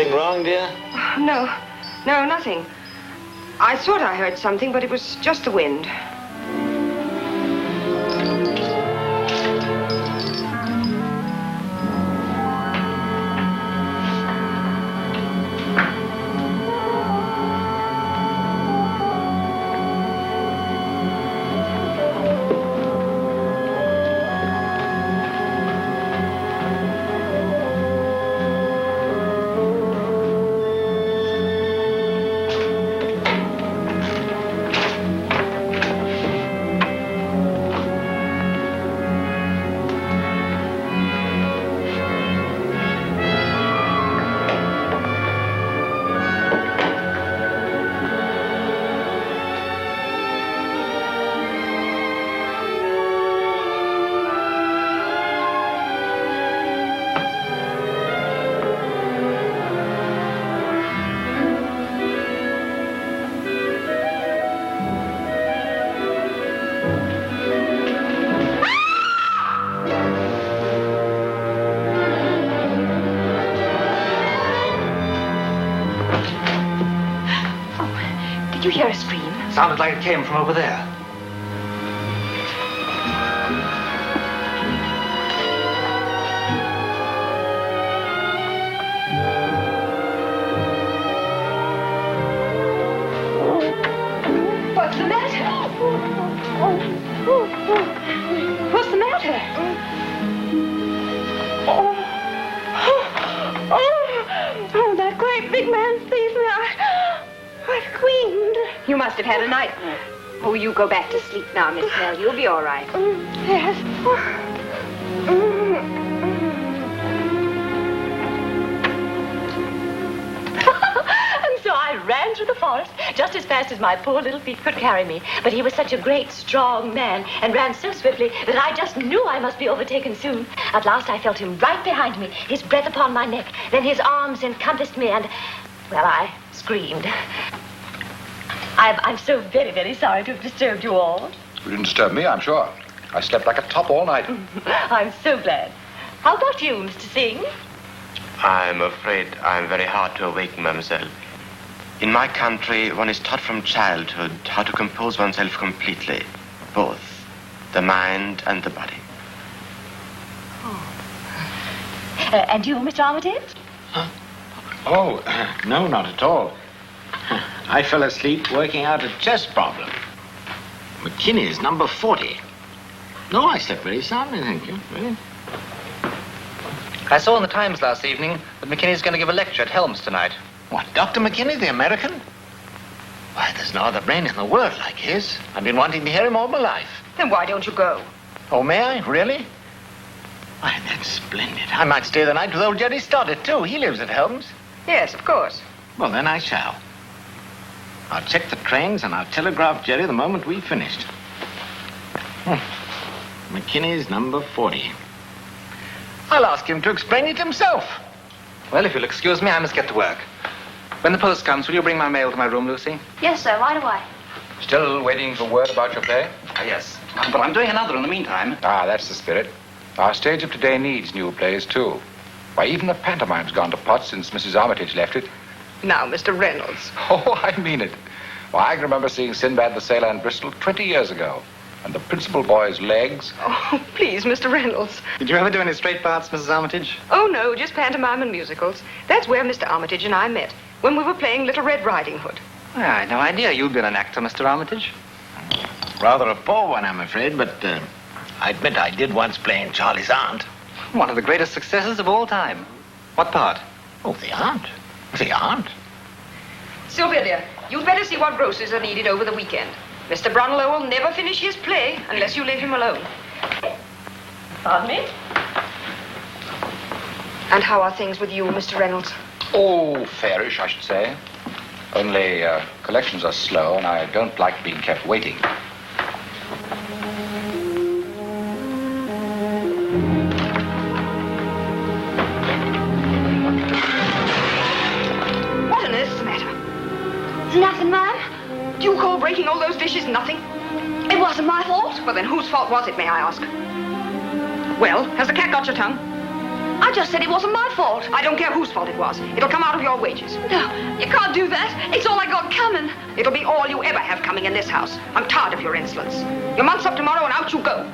Anything wrong, dear? No, nothing. I thought I heard something, but it was just the wind. Did you hear a scream? Sounded like it came from over there. What's the matter? What's the matter? Oh, that great big man seized me. I screamed. You must have had a nightmare. Oh, you go back to sleep now, Miss Nell. You'll be all right. Yes. And so I ran through the forest just as fast as my poor little feet could carry me. But he was such a great, strong man and ran so swiftly that I just knew I must be overtaken soon. At last I felt him right behind me, his breath upon my neck. Then his arms encompassed me and, well, I screamed. I'm so very, very sorry to have disturbed you all. You didn't disturb me, I'm sure. I slept like a top all night. I'm so glad. How about you, Mr. Singh? I'm afraid I'm very hard to awaken, mademoiselle. In my country, one is taught from childhood how to compose oneself completely, both the mind and the body. Oh. And you, Mr. Armitage? Huh? Oh, no, not at all. I fell asleep working out a chess problem. Matinee number 40. No, I slept very soundly, thank you. Really? I saw in the Times last evening that McKinney's going to give a lecture at Helms tonight. What, Dr. McKinney, the American? Why, there's no other brain in the world like his. I've been wanting to hear him all my life. Then why don't you go? Oh, may I? Really? Why, that's splendid. I might stay the night with old Jerry Stoddard, too. He lives at Helms. Yes, of course. Well, then I shall. I'll check the trains and I'll telegraph Jerry the moment we've finished. McKinney's number 40. I'll ask him to explain it himself. Well, if you'll excuse me, I must get to work. When the post comes, will you bring my mail to my room, Lucy? Yes, sir. Right away. Still waiting for word about your play? Yes. But I'm doing another in the meantime. Ah, that's the spirit. Our stage of today needs new plays, too. Why, even the pantomime's gone to pot since Mrs. Armitage left it. Now, Mr. Reynolds. Oh, I mean it. Why, I can remember seeing Sinbad the Sailor in Bristol 20 years ago. And the principal boy's legs. Oh, please, Mr. Reynolds. Did you ever do any straight parts, Mrs. Armitage? Oh, no, just pantomime and musicals. That's where Mr. Armitage and I met, when we were playing Little Red Riding Hood. Well, I had no idea you'd been an actor, Mr. Armitage. Rather a poor one, I'm afraid, but I admit I did once play in Charlie's Aunt. One of the greatest successes of all time. What part? Oh, the aunt. The aunt. Sylvia, dear, you'd better see what groceries are needed over the weekend. Mr. Brunlow will never finish his play unless you leave him alone. Pardon me? And how are things with you, Mr. Reynolds? Oh, fairish, I should say. Only collections are slow, and I don't like being kept waiting. What on earth's the matter? Nothing, ma'am. Do you call breaking all those dishes nothing? It wasn't my fault. Well, then whose fault was it, may I ask? Well, has the cat got your tongue? I just said it wasn't my fault. I don't care whose fault it was. It'll come out of your wages. No, you can't do that. It's all I got coming. It'll be all you ever have coming in this house. I'm tired of your insolence. Your month's up tomorrow and out you go.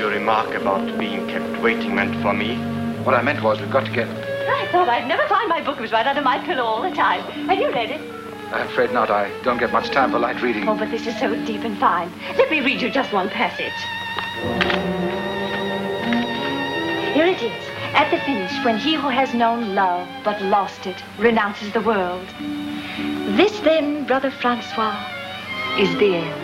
Remark about being kept waiting meant for me? What I meant was we've got to get... I thought I'd never find my book. It was right under my pillow all the time. Have you read it? I'm afraid not. I don't get much time for light reading. Oh, but this is so deep and fine. Let me read you just one passage. Here it is. At the finish, when he who has known love but lost it renounces the world. This then, Brother Francois, is the end.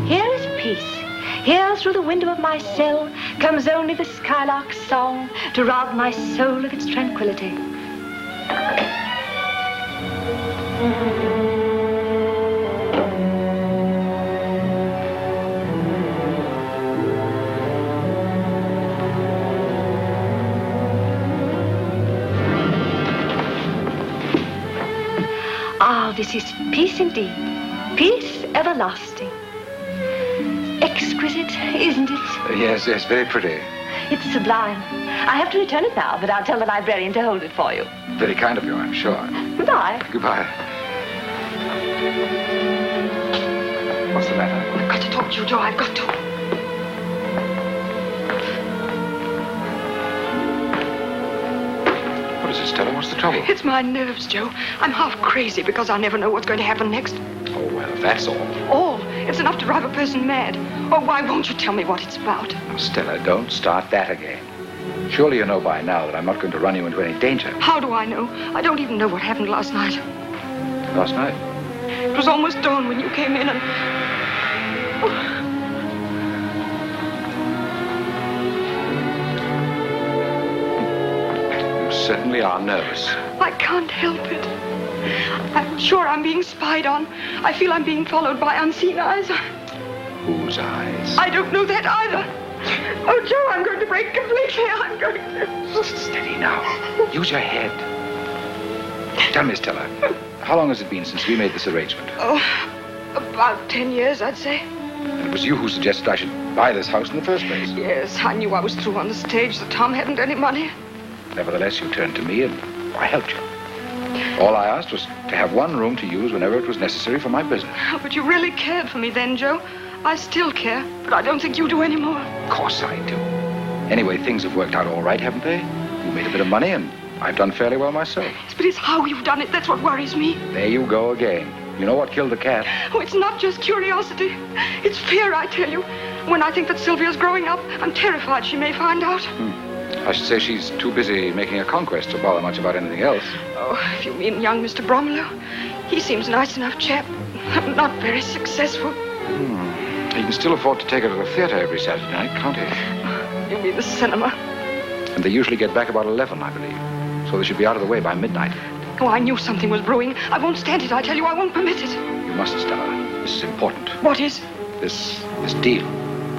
Here is peace. Here through the window of my cell comes only the skylark's song to rob my soul of its tranquility. Ah, this is peace indeed. Peace everlasting. Exquisite, isn't it? Yes, very pretty. It's sublime. I have to return it now, but I'll tell the librarian to hold it for you. Very kind of you, I'm sure. Goodbye. Goodbye. What's the matter? I've got to talk to you, Joe. I've got to. What is it, Stella? What's the trouble? It's my nerves, Joe. I'm half crazy because I never know what's going to happen next. Oh, well, if that's all. All? It's enough to drive a person mad. Oh, why won't you tell me what it's about? Now, Stella, don't start that again. Surely you know by now that I'm not going to run you into any danger. How do I know? I don't even know what happened last night. Last night? It was almost dawn when you came in and... You certainly are nervous. I can't help it. I'm sure I'm being spied on. I feel I'm being followed by unseen eyes. Whose eyes? I don't know that either. Oh, Joe, I'm going to break completely. I'm going to... Steady now. Use your head. Tell me, Stella, how long has it been since we made this arrangement? Oh, about 10 years, I'd say. And it was you who suggested I should buy this house in the first place. Yes, I knew I was through on the stage, that Tom hadn't any money. Nevertheless, you turned to me and I helped you. All I asked was to have one room to use whenever it was necessary for my business. Oh, but you really cared for me then, Joe. I still care, but I don't think you do anymore. Of course I do. Anyway, things have worked out all right, haven't they? You made a bit of money and I've done fairly well myself. Yes, but it's how you've done it. That's what worries me. There you go again. You know what killed the cat? Oh, it's not just curiosity. It's fear, I tell you. When I think that Sylvia's growing up, I'm terrified she may find out. I should say she's too busy making a conquest to bother much about anything else. Oh, if you mean young Mr. Bromlow. He seems a nice enough chap. Not very successful. He can still afford to take her to the theater every Saturday night, can't he? You mean the cinema? And they usually get back about 11, I believe. So they should be out of the way by midnight. Oh, I knew something was brewing. I won't stand it, I tell you. I won't permit it. You mustn't, Stella. This is important. What is? This deal.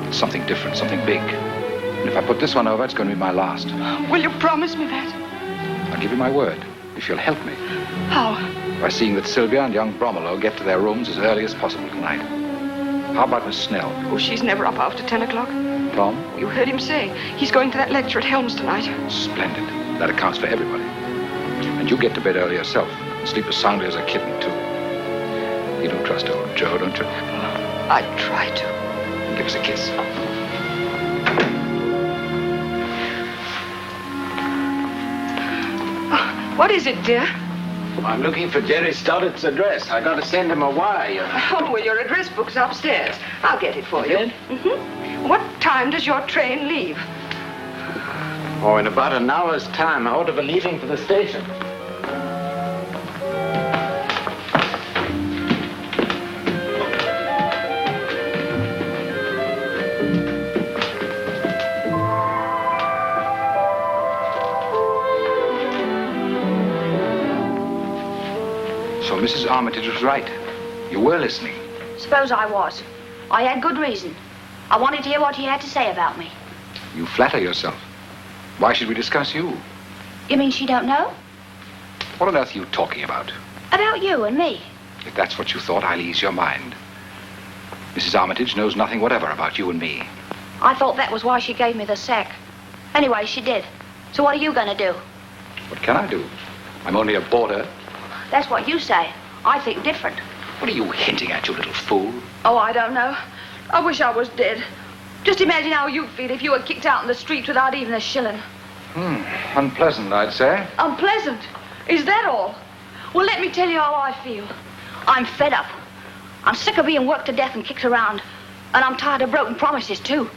It's something different, something big. And if I put this one over, it's going to be my last. Will you promise me that? I'll give you my word, if you'll help me. How? By seeing that Sylvia and young Bromlow get to their rooms as early as possible tonight. How about Miss Snell? Oh, she's never up after 10 o'clock. Tom? You heard him say. He's going to that lecture at Helms tonight. Splendid. That accounts for everybody. And you get to bed early yourself and sleep as soundly as a kitten, too. You don't trust old Joe, don't you? I try to. Give us a kiss. What is it, dear? I'm looking for Jerry Stoddart's address. I got to send him a wire, you know. Oh, well, your address book's upstairs. I'll get it for You you. did? Mm-hmm. What time does your train leave? Oh, in about an hour's time. I ought to be leaving for the station. So Mrs. Armitage was right. You were listening. Suppose I was. I had good reason. I wanted to hear what he had to say about me. You flatter yourself. Why should we discuss you? You mean she don't know? What on earth are you talking about? About you and me. If that's what you thought, I'll ease your mind. Mrs. Armitage knows nothing whatever about you and me. I thought that was why she gave me the sack. Anyway, she did. So what are you going to do? What can I do? I'm only a boarder. That's what you say. I think different. What are you hinting at, you little fool? Oh, I don't know. I wish I was dead. Just imagine how you'd feel if you were kicked out in the street without even a shilling. Unpleasant, I'd say. Unpleasant? Is that all? Well, let me tell you how I feel. I'm fed up. I'm sick of being worked to death and kicked around. And I'm tired of broken promises, too.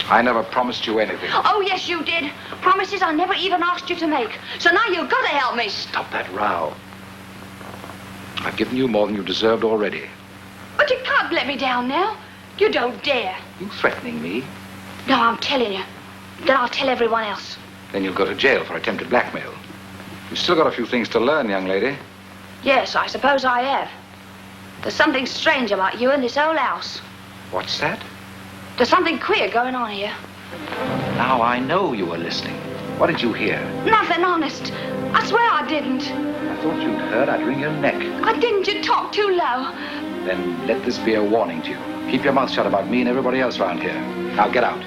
I never promised you anything. Oh, yes, you did. Promises I never even asked you to make. So now you've got to help me. Stop that row. I've given you more than you deserved already. But you can't let me down now. You don't dare. You threatening me? No, I'm telling you. Then I'll tell everyone else. Then you'll go to jail for attempted blackmail. You've still got a few things to learn, young lady. Yes, I suppose I have. There's something strange about you and this old house. What's that? There's something queer going on here. Now I know you were listening. What did you hear? Nothing, honest. I swear I didn't. I thought you'd heard I'd wring your neck. I didn't. You talk too low. Then let this be a warning to you. Keep your mouth shut about me and everybody else around here. Now get out.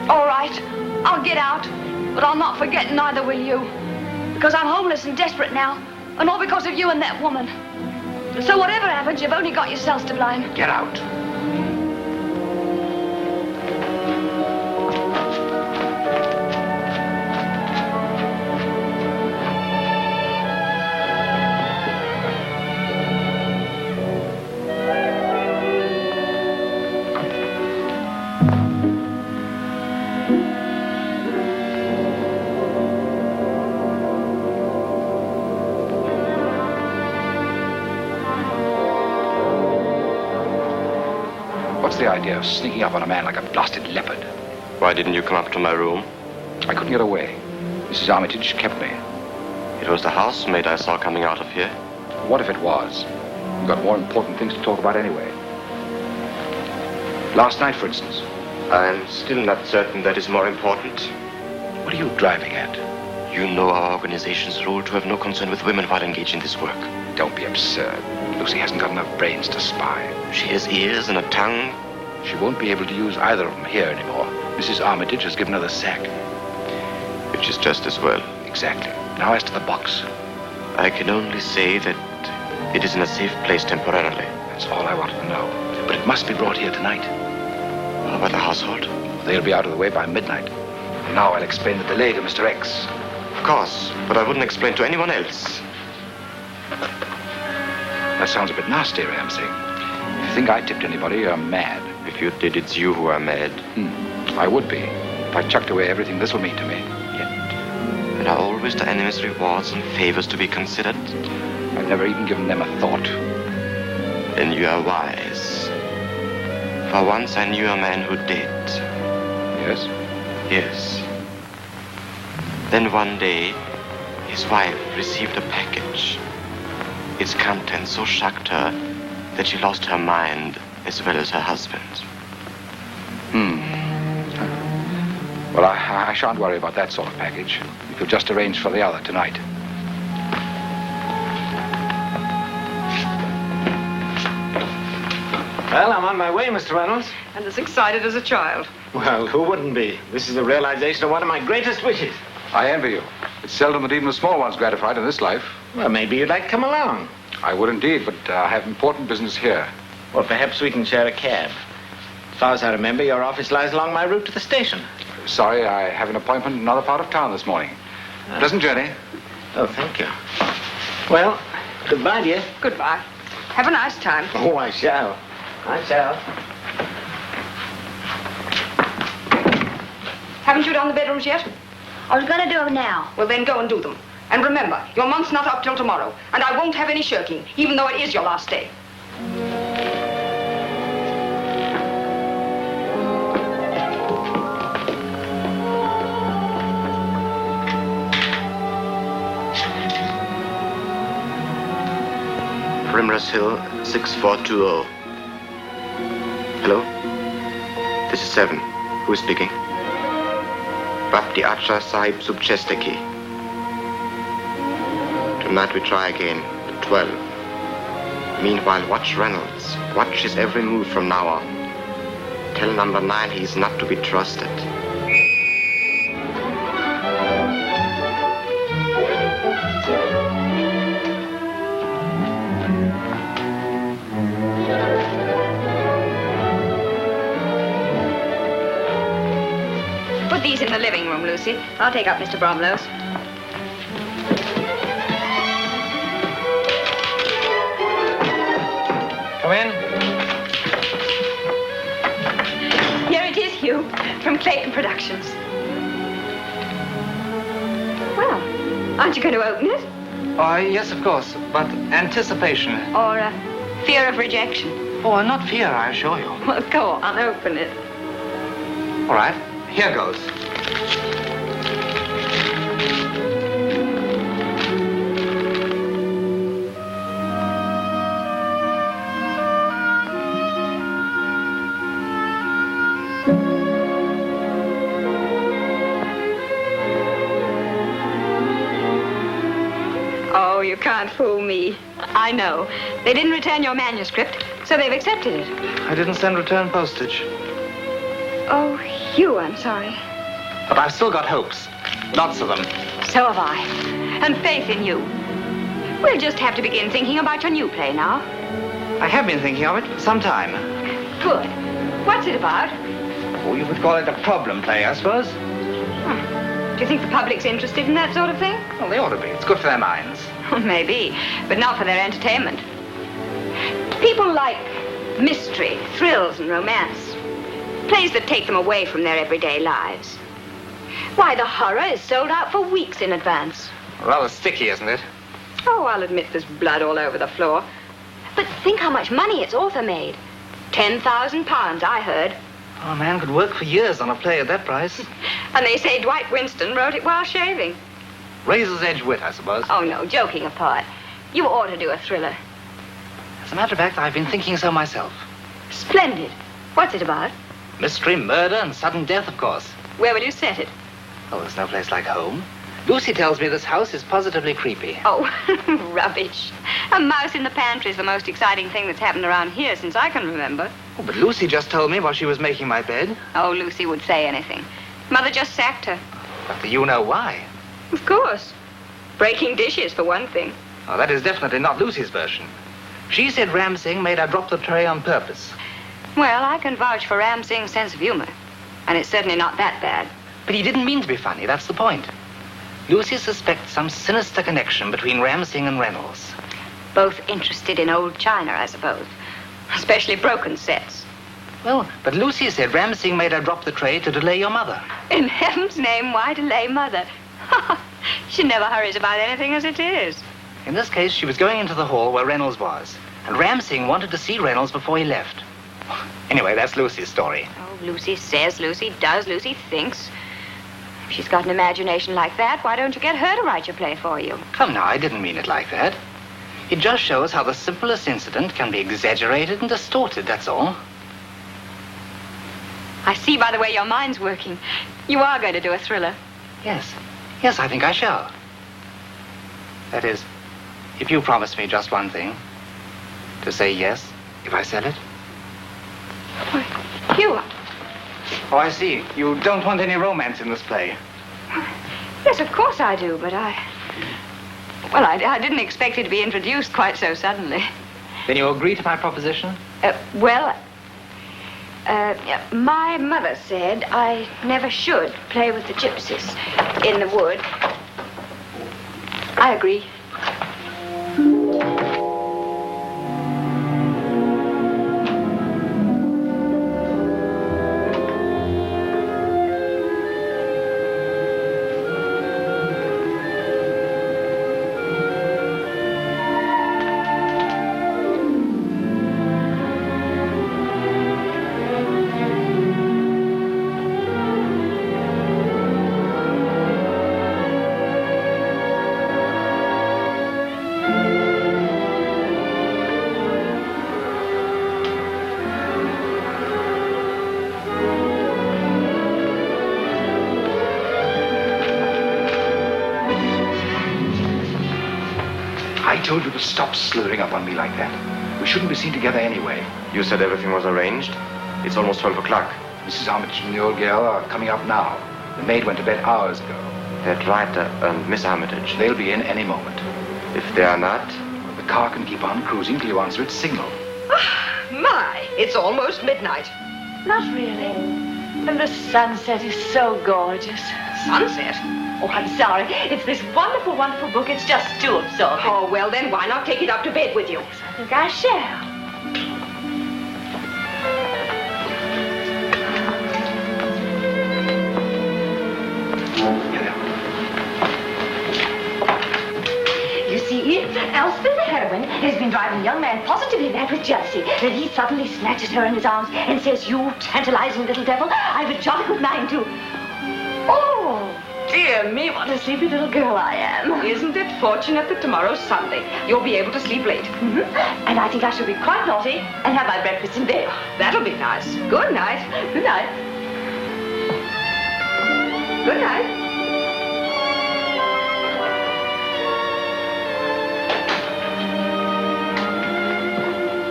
All right. I'll get out. But I'll not forget, neither will you. Because I'm homeless and desperate now. And all because of you and that woman. So whatever happens, you've only got yourselves to blame. Get out. What's the idea of sneaking up on a man like a blasted leopard? Why didn't you come up to my room? I couldn't get away. Mrs. Armitage kept me. It was the housemaid I saw coming out of here. What if it was? We've got more important things to talk about anyway. Last night, for instance. I'm still not certain that is more important. What are you driving at? You know our organization's rule to have no concern with women while engaged in this work. Don't be absurd. Lucy hasn't got enough brains to spy. She has ears and a tongue. She won't be able to use either of them here anymore. Mrs. Armitage has given her the sack. Which is just as well. Exactly. Now as to the box. I can only say that it is in a safe place temporarily. That's all I wanted to know. But it must be brought here tonight. How about the household? They'll be out of the way by midnight. Now I'll explain the delay to Mr. X. Of course, but I wouldn't explain to anyone else. That sounds a bit nasty, Ramsey. If you think I tipped anybody, you're mad. If you did, it's you who are mad. I would be. If I chucked away everything this will mean to me. Yet, there are always the enemy's rewards and favors to be considered. I've never even given them a thought. Then you are wise. For once I knew a man who did. Yes? Yes. Then one day, his wife received a package. Its contents so shocked her that she lost her mind as well as her husband. Well, I shan't worry about that sort of package. You could just arrange for the other tonight. Well, I'm on my way, Mr. Reynolds. And as excited as a child. Well, who wouldn't be? This is the realization of one of my greatest wishes. I envy you. It's seldom that even the small one's gratified in this life. Well, maybe you'd like to come along. I would indeed, but I have important business here. Well, perhaps we can share a cab. As far as I remember, your office lies along my route to the station. Sorry, I have an appointment in another part of town this morning. Pleasant journey. Oh, thank you. Well, goodbye, dear. Goodbye. Have a nice time. Oh, I shall. I shall. Haven't you done the bedrooms yet? I was going to do them now. Well, then go and do them. And remember, your month's not up till tomorrow. And I won't have any shirking, even though it is your last day. Primrose Hill, 6420. Hello? This is 7. Who is speaking? Bapti Acha Sahib Subchesteki. Tonight we try again, at 12. Meanwhile, watch Reynolds. Watch his every move from now on. Tell number 9 he's not to be trusted. Put these in the living room, Lucy. I'll take up Mr. Bromlow's. Come in. Here it is, Hugh, from Clayton Productions. Well, aren't you going to open it? Oh, yes, of course. But anticipation. Or fear of rejection? Oh, not fear, I assure you. Well, go on, open it. All right, here goes. Oh, you can't fool me. I know. They didn't return your manuscript, so they've accepted it. I didn't send return postage. Oh, Hugh, I'm sorry. But I've still got hopes. Lots of them. So have I. And faith in you. We'll just have to begin thinking about your new play now. I have been thinking of it for some time. Good. What's it about? Oh, you could call it a problem play, I suppose. Do you think the public's interested in that sort of thing? Well, they ought to be. It's good for their minds. Maybe, but not for their entertainment. People like mystery, thrills, and romance. Plays that take them away from their everyday lives. Why, the horror is sold out for weeks in advance. Rather sticky, isn't it? Oh, I'll admit there's blood all over the floor. But think how much money its author made. £10,000, I heard. Oh, a man could work for years on a play at that price. And they say Dwight Winston wrote it while shaving. Razor's edge wit, I suppose. Oh, no, joking apart. You ought to do a thriller. As a matter of fact, I've been thinking so myself. Splendid. What's it about? Mystery, murder, and sudden death, of course. Where will you set it? Oh, there's no place like home. Lucy tells me this house is positively creepy. Oh, rubbish. A mouse in the pantry is the most exciting thing that's happened around here since I can remember. Oh, but Lucy just told me while she was making my bed. Oh, Lucy would say anything. Mother just sacked her. But do you know why? Of course. Breaking dishes, for one thing. Oh, that is definitely not Lucy's version. She said Ram Singh made her drop the tray on purpose. Well, I can vouch for Ram Singh's sense of humor. And it's certainly not that bad. But he didn't mean to be funny, that's the point. Lucy suspects some sinister connection between Ram Singh and Reynolds. Both interested in old china, I suppose. Especially broken sets. Well, but Lucy said Ram Singh made her drop the tray to delay your mother. In heaven's name, why delay Mother? She never hurries about anything as it is. In this case, she was going into the hall where Reynolds was. And Ram Singh wanted to see Reynolds before he left. Anyway, that's Lucy's story. Oh, Lucy says, Lucy does, Lucy thinks. If she's got an imagination like that, why don't you get her to write your play for you? Come now, I didn't mean it like that. It just shows how the simplest incident can be exaggerated and distorted, that's all. I see by the way your mind's working. You are going to do a thriller. Yes. Yes, I think I shall. That is, if you promise me just one thing. To say yes, if I sell it. You. Oh, I see. You don't want any romance in this play. Yes, of course I do, but Well, I didn't expect it to be introduced quite so suddenly. Then you agree to my proposition? My mother said I never should play with the gypsies in the wood. I agree. I told you to stop slithering up on me like that. We shouldn't be seen together anyway. You said everything was arranged. It's almost 12 o'clock. Mrs. Armitage and the old girl are coming up now. The maid went to bed hours ago. That Ryder and Miss Armitage. They'll be in any moment. If they are not, The car can keep on cruising till you answer its signal. My, it's almost midnight. Not really. And the sunset is so gorgeous. Sunset? Oh, I'm sorry. It's this wonderful, wonderful book. It's just too absorbing. Oh, well, then why not take it up to bed with you? I think I shall. You see, Elspeth, the heroine, has been driving a young man positively mad with jealousy. Then he suddenly snatches her in his arms and says, "You tantalizing little devil, I've a jolly good mind to..." Oh, dear me, what a sleepy little girl I am. Isn't it fortunate that tomorrow's Sunday? You'll be able to sleep late. And I think I shall be quite naughty and have my breakfast in bed. That'll be nice. Good night. Good night. Good night.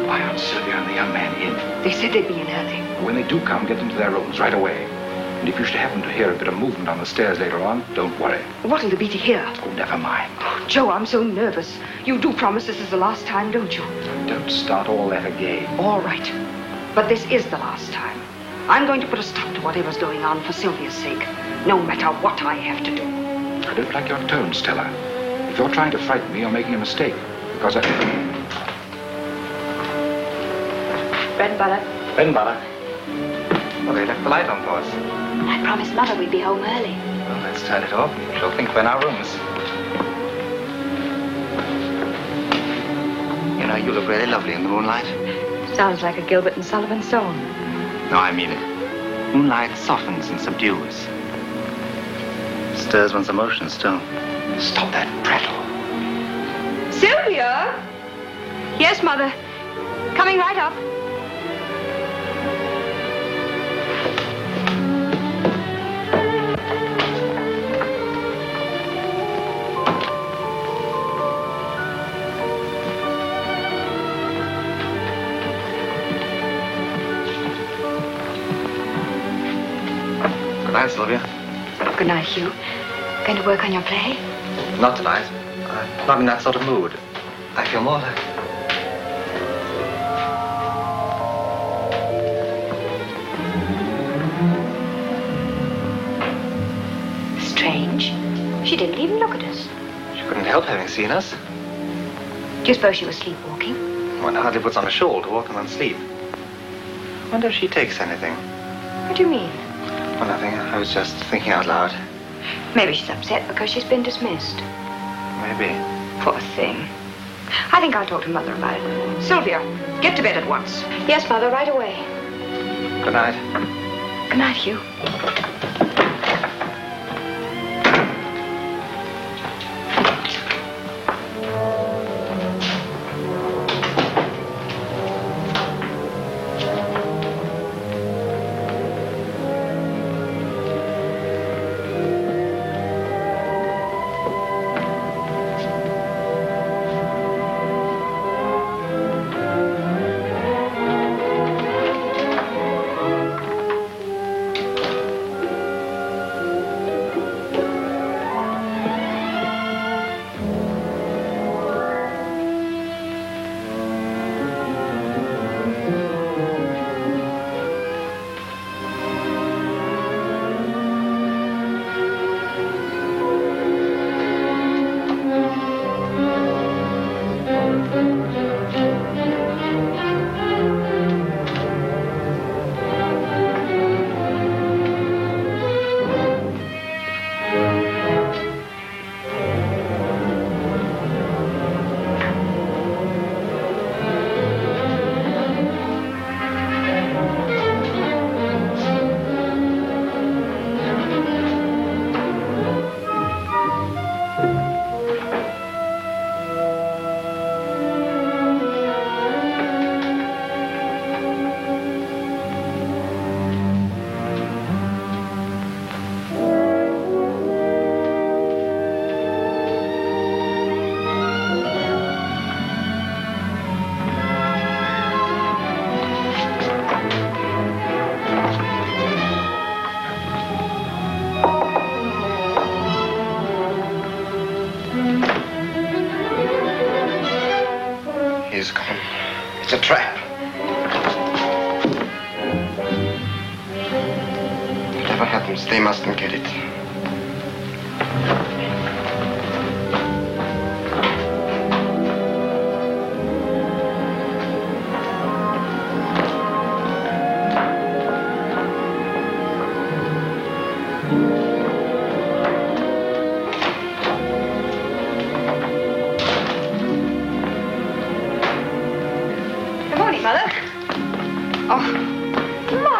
Why aren't Sylvia and the young man in? They said they'd be in early. When they do come, get them to their rooms right away. And if you should happen to hear a bit of movement on the stairs later on, don't worry. What'll there be to hear? Oh, never mind. Joe, I'm so nervous. You do promise this is the last time, don't you? Don't start all that again. All right. But this is the last time. I'm going to put a stop to whatever's going on for Sylvia's sake, no matter what I have to do. I don't like your tone, Stella. If you're trying to frighten me, you're making a mistake. Because I... Bread and butter. Bread and butter. Well, they left the light on for us. I promised Mother we'd be home early. Well, let's turn it off. She'll think we're in our rooms. You know, you look really lovely in the moonlight. Sounds like a Gilbert and Sullivan song. No, I mean it. Moonlight softens and subdues. Stirs one's emotions, too. Stop that prattle. Sylvia? Yes, Mother. Coming right up. Good night, Sylvia. Good night, Hugh. Going to work on your play? Not tonight. I'm not in that sort of mood. I feel more like... Strange. She didn't even look at us. She couldn't help having seen us. Do you suppose she was sleepwalking? One hardly puts on a shawl to walk in one's sleep. Wonder if she takes anything. What do you mean? Well, nothing. I was just thinking out loud. Maybe she's upset because she's been dismissed. Maybe. Poor thing. I think I'll talk to Mother about it. Sylvia, get to bed at once. Yes, Mother, right away. Good night. Good night, Hugh. He's gone. It's a trap. Whatever happens, they mustn't get it.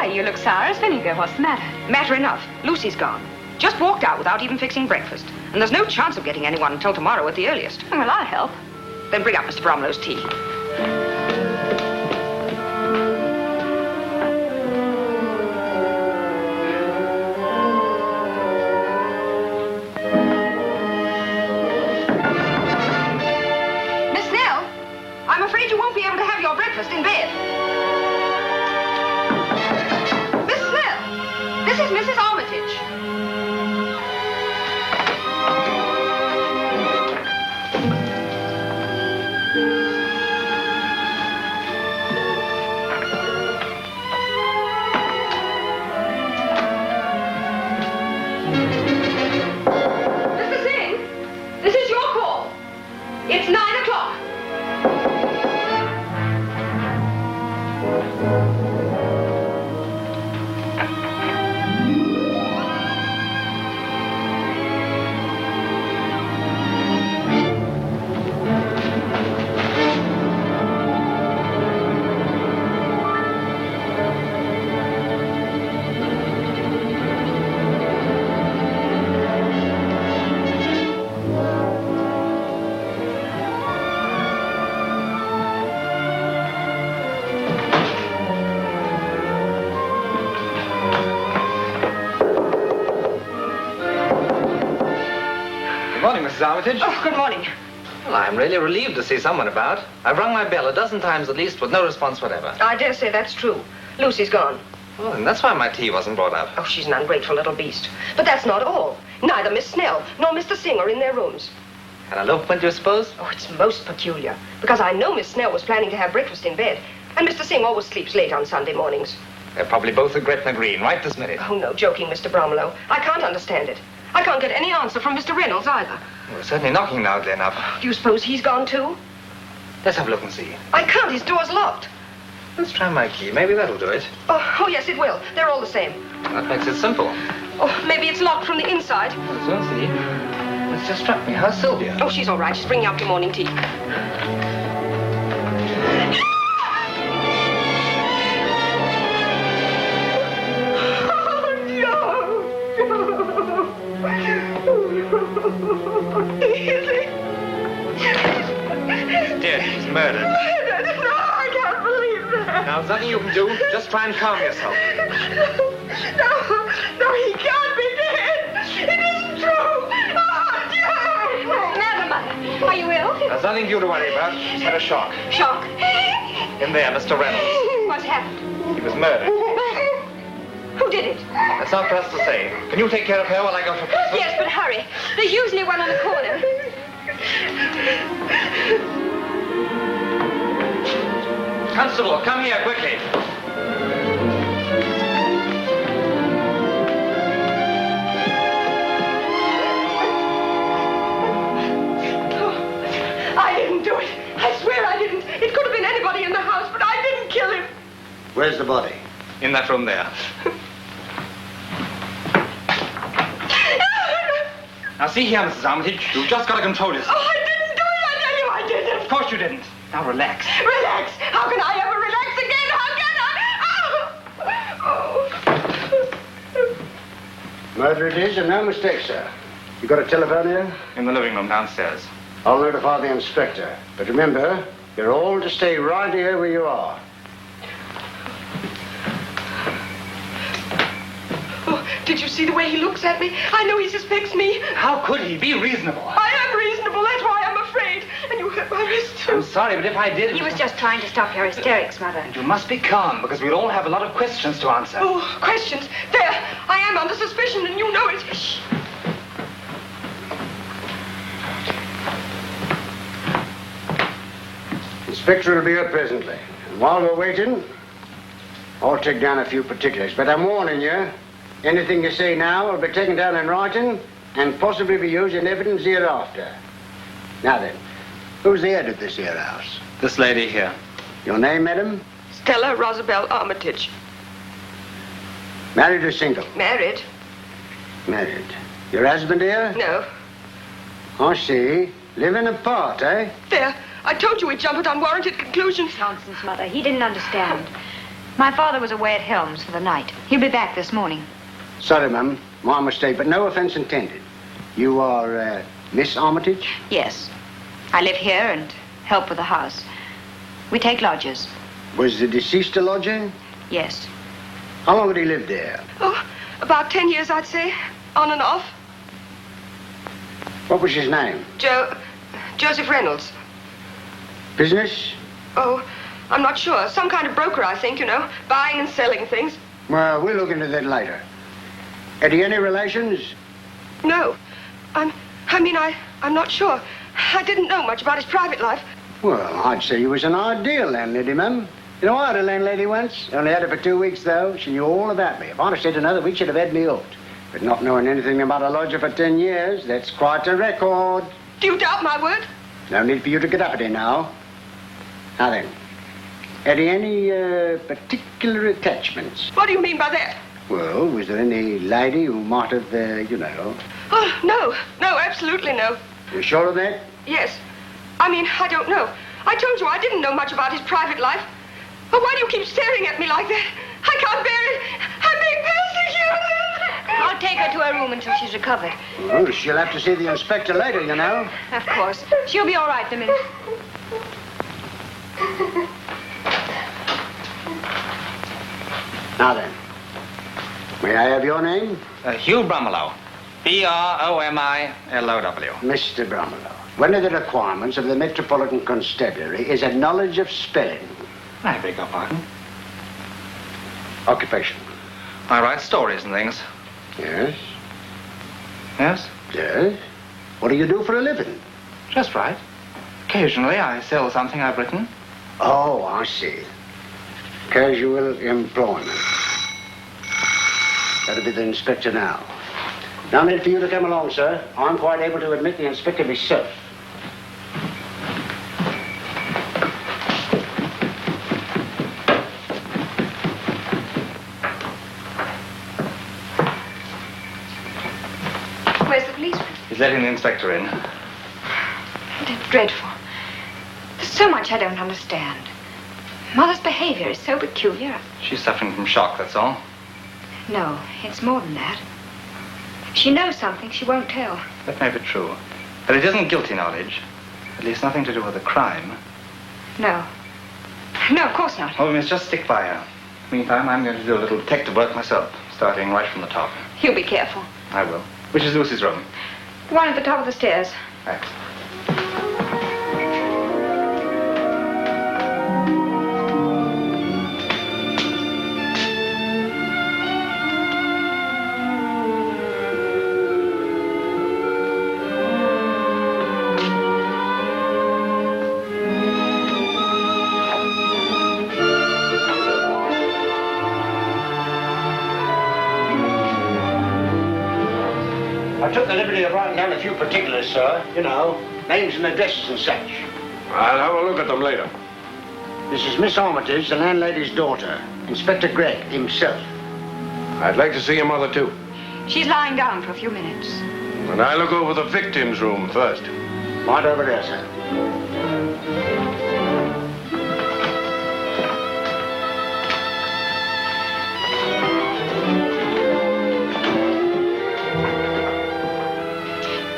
You look sour as vinegar. What's the matter? Matter enough. Lucy's gone. Just walked out without even fixing breakfast. And there's no chance of getting anyone until tomorrow at the earliest. Well, I'll help. Then bring up Mr. Bromlow's tea. Miss Snell, I'm afraid you won't be able to have your breakfast in bed. This is Mrs. Armitage. Mr. Singh, this is your call. It's 9 o'clock. Mrs. Armitage. Oh, good morning. Well, I'm really relieved to see someone about. I've rung my bell a dozen times at least with no response whatever. I dare say that's true. Lucy's gone. Well, and that's why my tea wasn't brought up. Oh, she's an ungrateful little beast. But that's not all. Neither Miss Snell nor Mr. Singh are in their rooms. An elopement, you suppose? Oh, it's most peculiar. Because I know Miss Snell was planning to have breakfast in bed. And Mr. Singh always sleeps late on Sunday mornings. They're probably both at Gretna Green right this minute. Oh, no, joking, Mr. Bromlow. I can't understand it. I can't get any answer from Mr. Reynolds either. We're certainly knocking loudly enough. Do you suppose he's gone too? Let's have a look and see. I can't. His door's locked. Let's try my key. Maybe that'll do it. Oh, yes, it will. They're all the same. That makes it simple. Oh, maybe it's locked from the inside. We'll soon see. It's just struck me. How's Sylvia? Oh, she's all right. She's bringing up to morning tea. He's dead. He's murdered. No, I can't believe that. Now, there's nothing you can do. Just try and calm yourself. No, he can't be dead. It isn't true. Oh, Joe. Madam, are you ill? There's nothing for you to worry about. He's had a shock. Shock. In there, Mr. Reynolds. What's happened? He was murdered. Who did it? That's not for us to say. Can you take care of her while I go for breakfast? Yes, but hurry. There's usually one on the corner. Constable, come here quickly. I didn't do it. I swear I didn't. It could have been anybody in the house, but I didn't kill him. Where's the body? In that room there. Now, see here, Mrs. Armitage. You've just got to control yourself. Oh, I didn't do it. I tell you I didn't. Of course you didn't. Now, relax. Relax. How can I ever relax again? How can I? Oh. Murder it is, and no mistake, sir. You got a telephone here? In the living room downstairs. I'll notify the inspector. But remember, you're all to stay right here where you are. Oh, did you see the way he looks at me? I know he suspects me. How could he? Be reasonable. I am reasonable. That's why I'm afraid. And you hurt my wrist, too. I'm sorry, but if I did... He was just trying to stop your hysterics, Mother. You must be calm, because we'll all have a lot of questions to answer. Oh, questions. There. I am under suspicion, and you know it. Shh. Inspector will be up presently. And while we're waiting, I'll take down a few particulars. But I'm warning you, anything you say now will be taken down in writing and possibly be used in evidence hereafter. Now then, who's the head of this here house? This lady here. Your name, madam? Stella Rosabelle Armitage. Married or single? Married? Married. Your husband here? No. I see. Living apart, eh? There. I told you we'd jump at unwarranted conclusions. Nonsense, Mother. He didn't understand. My father was away at Helms for the night. He'll be back this morning. Sorry, ma'am. My mistake, but no offense intended. You are, Miss Armitage? Yes. I live here and help with the house. We take lodgers. Was the deceased a lodger? Yes. How long had he lived there? Oh, about 10 years, I'd say. On and off. What was his name? Joseph Reynolds. Business? Oh, I'm not sure. Some kind of broker, I think, you know. Buying and selling things. Well, we'll look into that later. Had he any relations? No. I'm not sure. I didn't know much about his private life. Well, I'd say he was an ideal landlady, ma'am. You know, I had a landlady once. Only had her for 2 weeks, though. She knew all about me. If I'd have stayed another week, she'd have had me hooked. But not knowing anything about a lodger for 10 years, that's quite a record. Do you doubt my word? No need for you to get uppity now. Now then, had he any particular attachments? What do you mean by that? Well, was there any lady who might have, Oh, no. No, absolutely no. You sure of that? Yes. I don't know. I told you I didn't know much about his private life. Oh, why do you keep staring at me like that? I can't bear it. I'm being persecuted. I'll take her to her room until she's recovered. Well, she'll have to see the inspector later, you know. Of course. She'll be all right in a minute. Now then, may I have your name? Hugh Bromelow. Bromilow. Mr. Bromelow. One of the requirements of the Metropolitan Constabulary is a knowledge of spelling. I beg your pardon. Occupation. I write stories and things. Yes? Yes? Yes? What do you do for a living? Just right. Occasionally I sell something I've written. Oh, I see. Casual employment. That'll be the inspector now. Now, need for you to come along, sir. I'm quite able to admit the inspector myself. Where's the policeman? He's letting the inspector in. It's dreadful. There's so much I don't understand. Mother's behavior is so peculiar. She's suffering from shock, that's all. No, it's more than that. If she knows something, she won't tell. That may be true. But it isn't guilty knowledge. At least nothing to do with a crime. No. No, of course not. Oh, we must just stick by her. Meantime, I'm going to do a little detective work myself, starting right from the top. You be careful. I will. Which is Lucy's room? The one at the top of the stairs. Thanks. I took the liberty of writing down a few particulars, sir. You know, names and addresses and such. I'll have a look at them later. This is Miss Armitage, the landlady's daughter. Inspector Gregg himself. I'd like to see your mother, too. She's lying down for a few minutes. And I'll look over the victim's room first. Right over there, sir.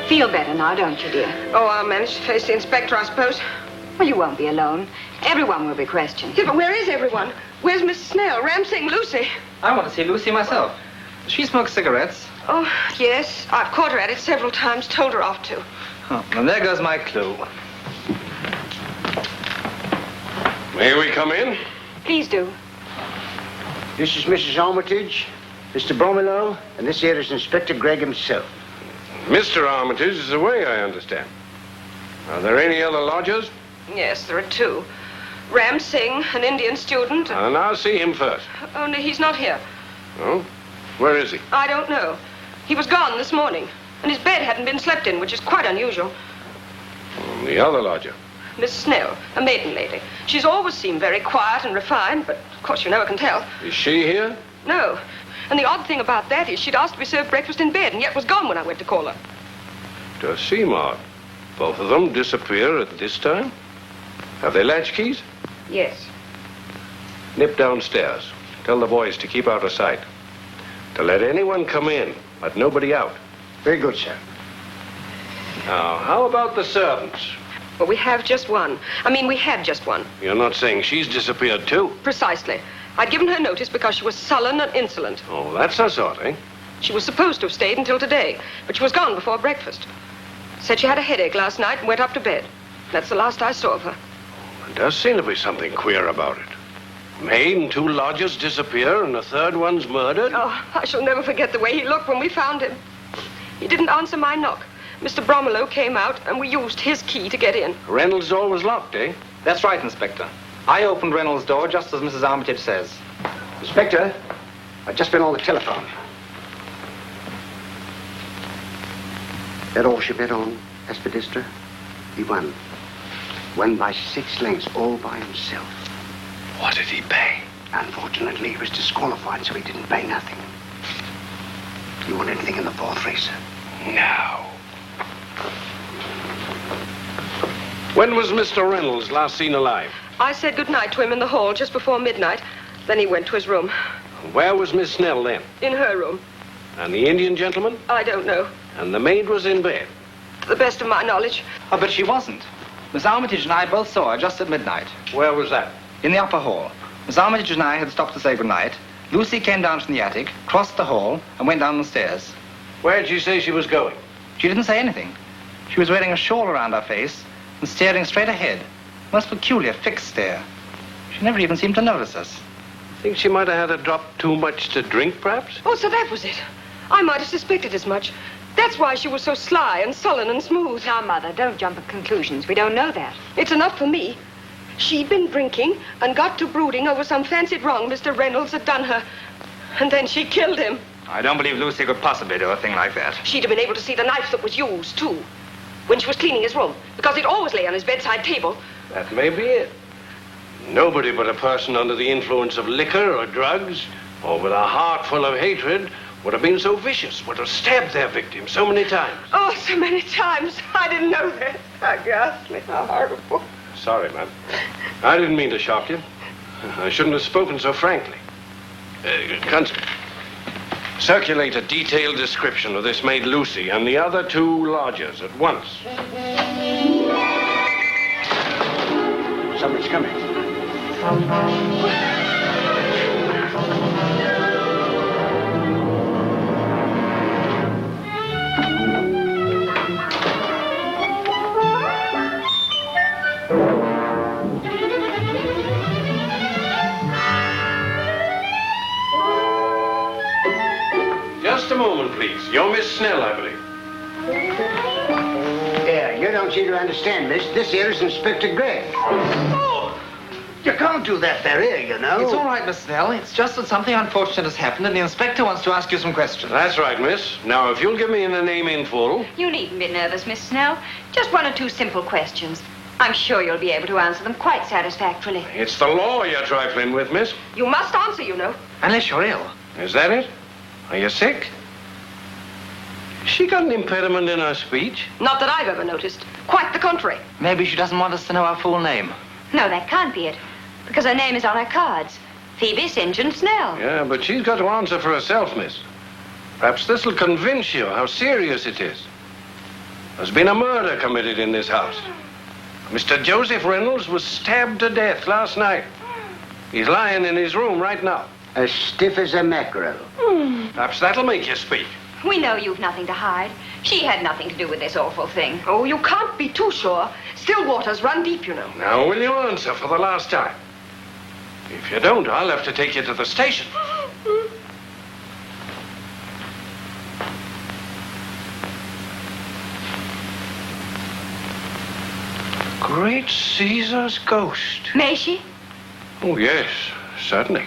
Feel better now, don't you, dear? Oh, I'll manage to face the inspector, I suppose. Well, you won't be alone. Everyone will be questioned. Yeah, but where is everyone? Where's Miss Snell, Ramsing, Lucy? I want to see Lucy myself. She smokes cigarettes. Oh, yes. I've caught her at it several times, told her off to. Oh, and there goes my clue. May we come in? Please do. This is Mrs. Armitage, Mr. Bromelow, and this here is Inspector Gregg himself. Mr. Armitage is away, I understand. Are there any other lodgers? Yes, there are two. Ram Singh, an Indian student. And I'll see him first. Only he's not here. Oh? Where is he? I don't know. He was gone this morning, and his bed hadn't been slept in, which is quite unusual. The other lodger. Miss Snell, a maiden lady. She's always seemed very quiet and refined, but of course you never can tell. Is she here? No. And the odd thing about that is she'd asked to be served breakfast in bed, and yet was gone when I went to call her. Does seem odd. Both of them disappear at this time? Have they latchkeys? Yes. Nip downstairs. Tell the boys to keep out of sight. To let anyone come in, but nobody out. Very good, sir. Now, how about the servants? Well, we have just one. We had just one. You're not saying she's disappeared too? Precisely. I'd given her notice because she was sullen and insolent. Oh, that's her sort, eh? She was supposed to have stayed until today, but she was gone before breakfast. Said she had a headache last night and went up to bed. That's the last I saw of her. There does seem to be something queer about it. Maid and 2 lodgers disappear and the third one's murdered? Oh, I shall never forget the way he looked when we found him. He didn't answer my knock. Mr. Bromelow came out, and we used his key to get in. Reynolds' door was locked, eh? That's right, Inspector. I opened Reynolds' door just as Mrs. Armitage says. Inspector, I've just been on the telephone. That all she bet on, Aspidistra? He won. Won by 6 lengths, all by himself. What did he pay? Unfortunately, he was disqualified, so he didn't pay nothing. You want anything in the 4th race, sir? No. When was Mr. Reynolds last seen alive? I said goodnight to him in the hall just before midnight. Then he went to his room. Where was Miss Snell then? In her room. And the Indian gentleman? I don't know. And the maid was in bed? To the best of my knowledge. Oh, but she wasn't. Miss Armitage and I both saw her just at midnight. Where was that? In the upper hall. Miss Armitage and I had stopped to say goodnight. Lucy came down from the attic, crossed the hall, and went down the stairs. Where'd she say she was going? She didn't say anything. She was wearing a shawl around her face and staring straight ahead. Most peculiar, fixed stare. She never even seemed to notice us. Think she might have had a drop too much to drink, perhaps? Oh, so that was it. I might have suspected as much. That's why she was so sly and sullen and smooth. Now, Mother, don't jump at conclusions. We don't know that. It's enough for me. She'd been drinking and got to brooding over some fancied wrong Mr. Reynolds had done her. And then she killed him. I don't believe Lucy could possibly do a thing like that. She'd have been able to see the knife that was used, too, when she was cleaning his room, because it always lay on his bedside table. That may be it. Nobody but a person under the influence of liquor or drugs, or with a heart full of hatred, would have been so vicious, would have stabbed their victim so many times. Oh, so many times. I didn't know that. How ghastly, how horrible. Sorry, ma'am. I didn't mean to shock you. I shouldn't have spoken so frankly. Constable, circulate a detailed description of this maid Lucy and the other 2 lodgers at once. Someone's coming. Just a moment, please. You're Miss Snell, I believe. Yeah, you don't seem to understand, miss. This here is Inspector Gregg. Oh, you can't do that there, you know. It's all right, Miss Snell. It's just that something unfortunate has happened, and the inspector wants to ask you some questions. That's right, miss. Now, if you'll give me the name in full. You needn't be nervous, Miss Snell. Just 1 or 2 simple questions. I'm sure you'll be able to answer them quite satisfactorily. It's the law you're trifling with, miss. You must answer, you know. Unless you're ill. Is that it? Are you sick? Has she got an impediment in her speech? Not that I've ever noticed. Quite the contrary. Maybe she doesn't want us to know her full name. No, that can't be it. Because her name is on her cards. Phoebe St. John Snell. Yeah, but she's got to answer for herself, miss. Perhaps this'll convince you how serious it is. There's been a murder committed in this house. Mr. Joseph Reynolds was stabbed to death last night. He's lying in his room right now. As stiff as a mackerel. Perhaps that'll make you speak. We know you've nothing to hide. She had nothing to do with this awful thing. Oh, you can't be too sure. Still waters run deep, you know. Now, will you answer for the last time? If you don't, I'll have to take you to the station. Great Caesar's ghost. May she? Oh, yes, certainly.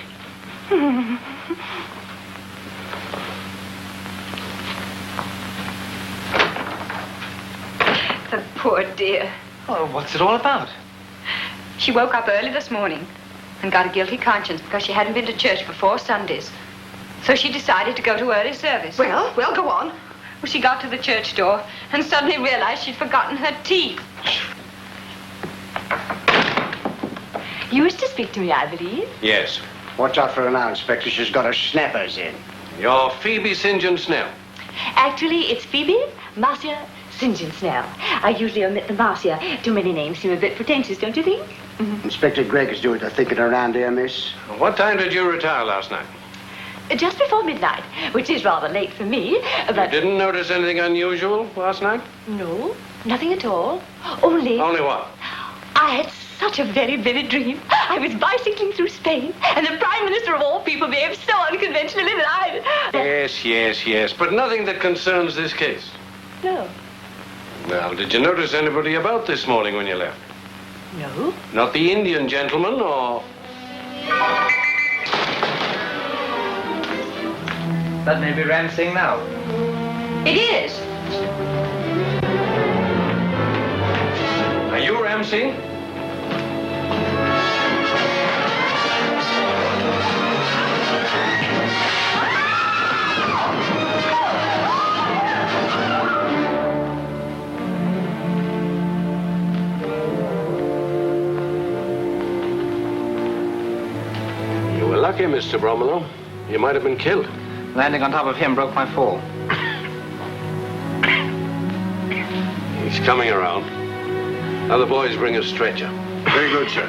The poor dear. Oh, what's it all about? She woke up early this morning and got a guilty conscience because she hadn't been to church for 4 Sundays. So she decided to go to early service. Well, go on. Well, she got to the church door and suddenly realized she'd forgotten her teeth. You wish to speak to me, I believe. Yes. Watch out for her now, Inspector. She's got her snappers in. You're Phoebe St. John Snell. Actually, it's Phoebe Marcia St. John Snell. I usually omit the Marcia. Too many names seem a bit pretentious, don't you think? Inspector Gregg is doing the thinking around here, miss. What time did you retire last night? Just before midnight, which is rather late for me, but... You didn't notice anything unusual last night? No, nothing at all. Only what? I had such a very vivid dream. I was bicycling through Spain, and the Prime Minister of all people behaved so unconventionally that Yes, but nothing that concerns this case. No. Well, did you notice anybody about this morning when you left? No? Not the Indian gentleman, or... That may be Ramsing now. It is. Are you Ramsey? You were lucky, Mr. Bromelo. You might have been killed. Landing on top of him broke my fall. He's coming around. Now the boys bring a stretcher. Very good, sir.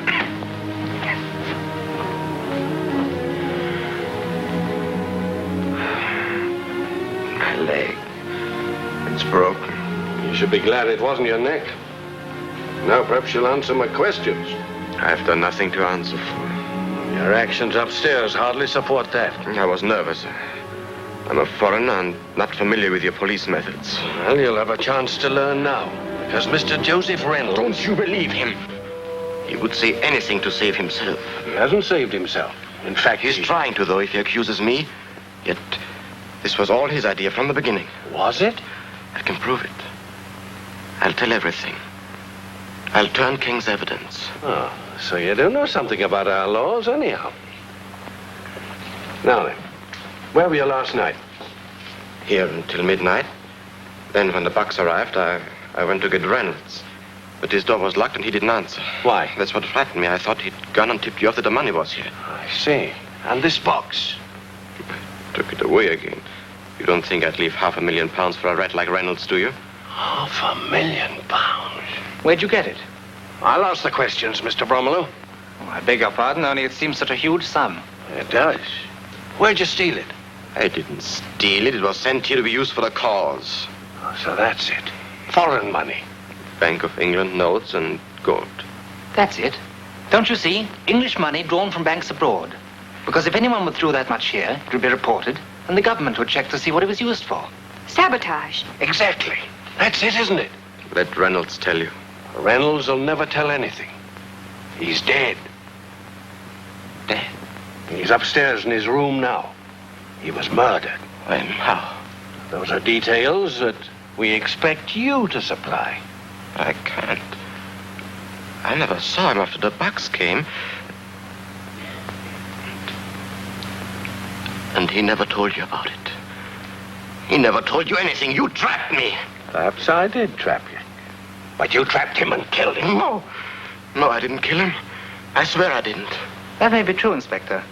My leg. It's broken. You should be glad it wasn't your neck. Now perhaps you'll answer my questions. I've done nothing to answer for. Your actions upstairs hardly support that. I was nervous. I'm a foreigner and not familiar with your police methods. Well, you'll have a chance to learn now. Because Mr. Joseph Reynolds... Don't you believe him? He would say anything to save himself. He hasn't saved himself. In fact, He's trying to, though, if he accuses me. Yet, this was all his idea from the beginning. Was it? I can prove it. I'll tell everything. I'll turn King's evidence. Oh, so you do know something about our laws, anyhow. Now then, where were you last night? Here until midnight. Then, when the bucks arrived, I went to get Reynolds. But his door was locked and he didn't answer. Why? That's what frightened me. I thought he'd gone and tipped you off that the money was here. I see. And this box? I took it away again. You don't think I'd leave £500,000 for a rat like Reynolds, do you? £500,000? Where'd you get it? I'll ask the questions, Mr. Bromelo. Oh, I beg your pardon, only it seems such a huge sum. It does. Where'd you steal it? I didn't steal it. It was sent here to be used for a cause. Oh, so that's it. Foreign money. Bank of England notes and gold. That's it. Don't you see? English money drawn from banks abroad. Because if anyone withdrew that much here, it would be reported, and the government would check to see what it was used for. Sabotage. Exactly. That's it, isn't it? Let Reynolds tell you. Reynolds will never tell anything. He's dead. Dead? He's upstairs in his room now. He was murdered. When? How? Those are details that we expect you to supply. I can't. I never saw him after the bucks came. And he never told you about it. He never told you anything. You trapped me. Perhaps I did trap you. But you trapped him and killed him. No. No, I didn't kill him. I swear I didn't. That may be true, Inspector.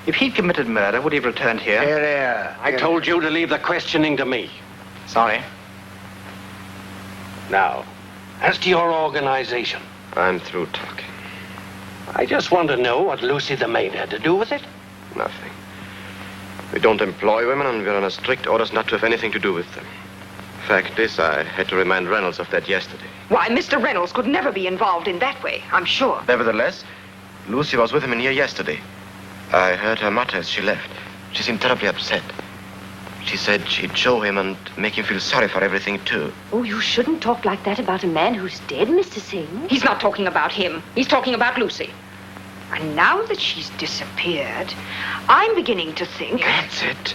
If he'd committed murder, would he have returned here? Here. I told you to leave the questioning to me. Sorry. Now, as to your organization, I'm through talking. I just want to know what Lucy the maid had to do with it. Nothing. We don't employ women, and we're under strict orders not to have anything to do with them. Fact is, I had to remind Reynolds of that yesterday. Why, Mr. Reynolds could never be involved in that way, I'm sure. Nevertheless, Lucy was with him in here yesterday. I heard her mutter as she left. She seemed terribly upset. She said she'd show him and make him feel sorry for everything, too. Oh, you shouldn't talk like that about a man who's dead, Mr. Singh. He's not talking about him. He's talking about Lucy. And now that she's disappeared, I'm beginning to think... That's it.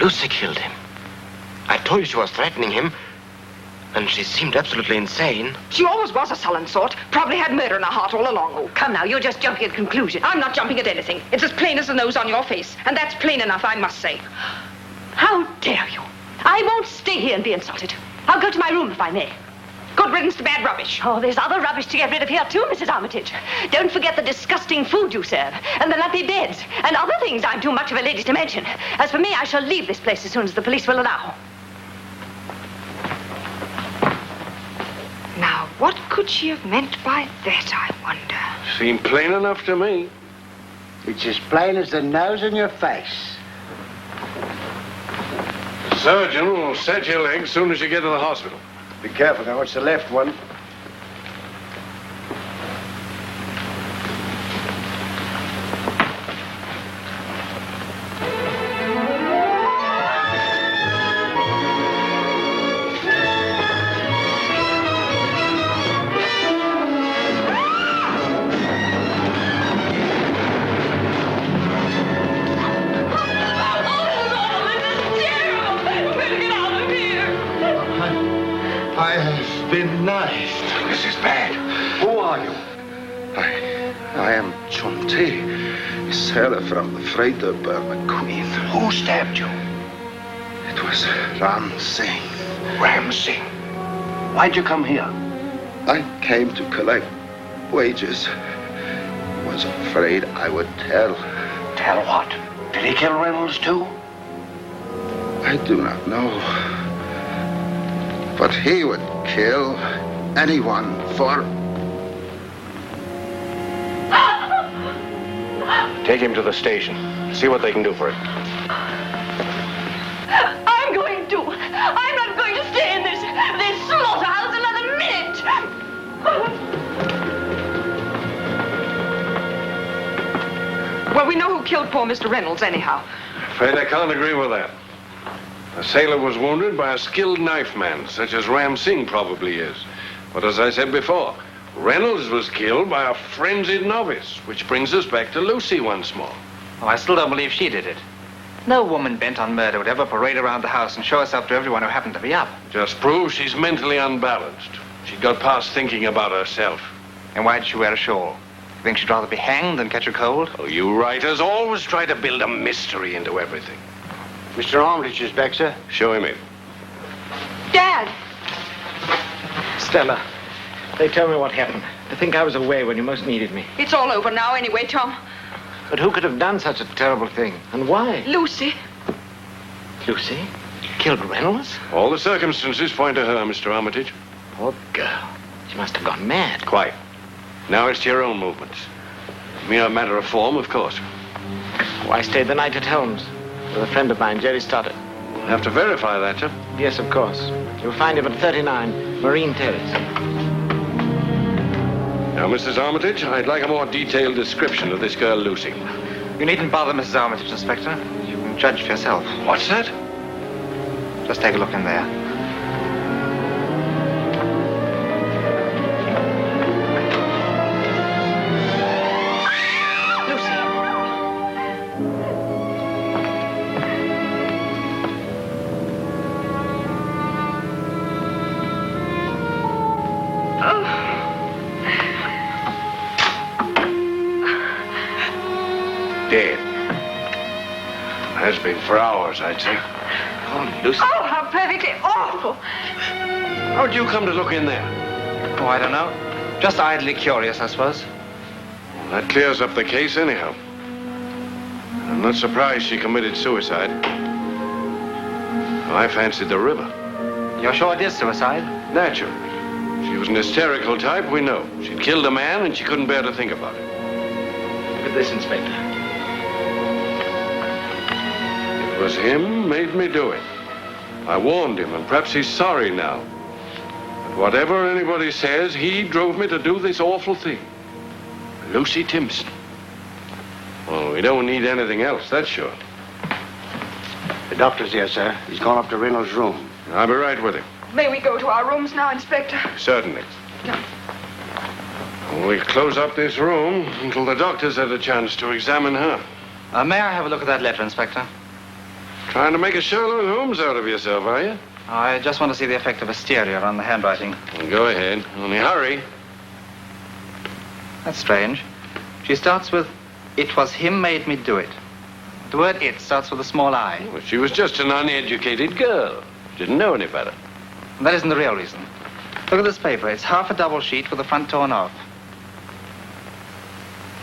Lucy killed him. I told you she was threatening him, and she seemed absolutely insane. She always was a sullen sort. Probably had murder in her heart all along. Oh, come now, you're just jumping at conclusions. I'm not jumping at anything. It's as plain as the nose on your face. And that's plain enough, I must say. How dare you? I won't stay here and be insulted. I'll go to my room if I may. Good riddance to bad rubbish. Oh, there's other rubbish to get rid of here, too, Mrs. Armitage. Don't forget the disgusting food you serve, and the lumpy beds, and other things I'm too much of a lady to mention. As for me, I shall leave this place as soon as the police will allow. Now, what could she have meant by that, I wonder? Seemed plain enough to me. It's as plain as the nose on your face. The surgeon will set your leg as soon as you get to the hospital. Be careful now, it's the left one. Been nice. This is bad. Who are you? I am Chonti, sailor from the freighter Queen. Who stabbed you? It was Ram Singh. Ram Singh. Why'd you come here? I came to collect wages. Was afraid I would tell. Tell what? Did he kill Reynolds too? I do not know. But he would kill anyone for... Take him to the station. See what they can do for him. I'm going to. I'm not going to stay in this slaughterhouse another minute. Well, we know who killed poor Mr. Reynolds, anyhow. Afraid I can't agree with that. The sailor was wounded by a skilled knife man, such as Ram Singh probably is. But as I said before, Reynolds was killed by a frenzied novice, which brings us back to Lucy once more. Oh, I still don't believe she did it. No woman bent on murder would ever parade around the house and show herself to everyone who happened to be up. Just proves she's mentally unbalanced. She got past thinking about herself. And why did she wear a shawl? You think she'd rather be hanged than catch a cold? Oh, you writers always try to build a mystery into everything. Mr. Armitage is back, sir. Show him in. Dad! Stella, they tell me what happened. I think I was away when you most needed me. It's all over now anyway, Tom. But who could have done such a terrible thing? And why? Lucy. Lucy? Killed Reynolds? All the circumstances point to her, Mr. Armitage. Poor girl. She must have gone mad. Quite. Now it's to your own movements. Mere matter of form, of course. Oh, I stayed the night at Holmes with a friend of mine, Jerry Stoddard. We'll have to verify that, sir. Yes, of course. You'll find him at 39 Marine Terrace. Now, Mrs. Armitage, I'd like a more detailed description of this girl, Lucy. You needn't bother Mrs. Armitage, Inspector. You can judge for yourself. What's that? Just take a look in there. Dead. Has been for hours, I'd say. Oh, Lucy. Oh, how perfectly awful. How'd you come to look in there? Oh, I don't know. Just idly curious, I suppose. That clears up the case anyhow. I'm not surprised she committed suicide. I fancied the river. You're sure it is suicide? Naturally. She was an hysterical type, we know. She'd killed a man and she couldn't bear to think about it. Look at this, Inspector. It was him made me do it. I warned him, and perhaps he's sorry now. But whatever anybody says, he drove me to do this awful thing. Lucy Timpson. Well, we don't need anything else, that's sure. The doctor's here, sir. He's gone up to Reynolds' room. I'll be right with him. May we go to our rooms now, Inspector? Certainly. Yeah. We'll close up this room until the doctor's had a chance to examine her. May I have a look at that letter, Inspector? Trying to make a Sherlock Holmes out of yourself, are you? I just want to see the effect of hysteria on the handwriting. Well, go ahead. Only hurry. That's strange. She starts with, "It was him made me do it." The word "it" starts with a small I. Well, she was just an uneducated girl. Didn't know any better. And that isn't the real reason. Look at this paper. It's half a double sheet with the front torn off.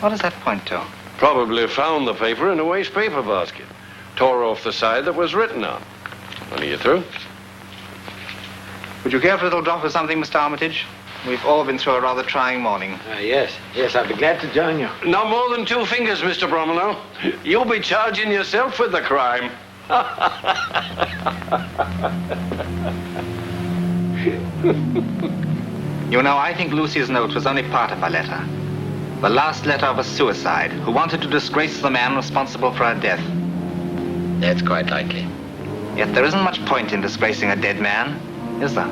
What does that point to? Probably found the paper in a waste paper basket. Tore off the side that was written on. When are you through? Would you care for a little drop of something, Mr. Armitage? We've all been through a rather trying morning. Yes, I'd be glad to join you. Not more than 2 fingers, Mr. Bromwell. You'll be charging yourself with the crime. You know, I think Lucy's note was only part of her letter. The last letter of a suicide who wanted to disgrace the man responsible for her death. That's quite likely. Yet there isn't much point in disgracing a dead man, is there?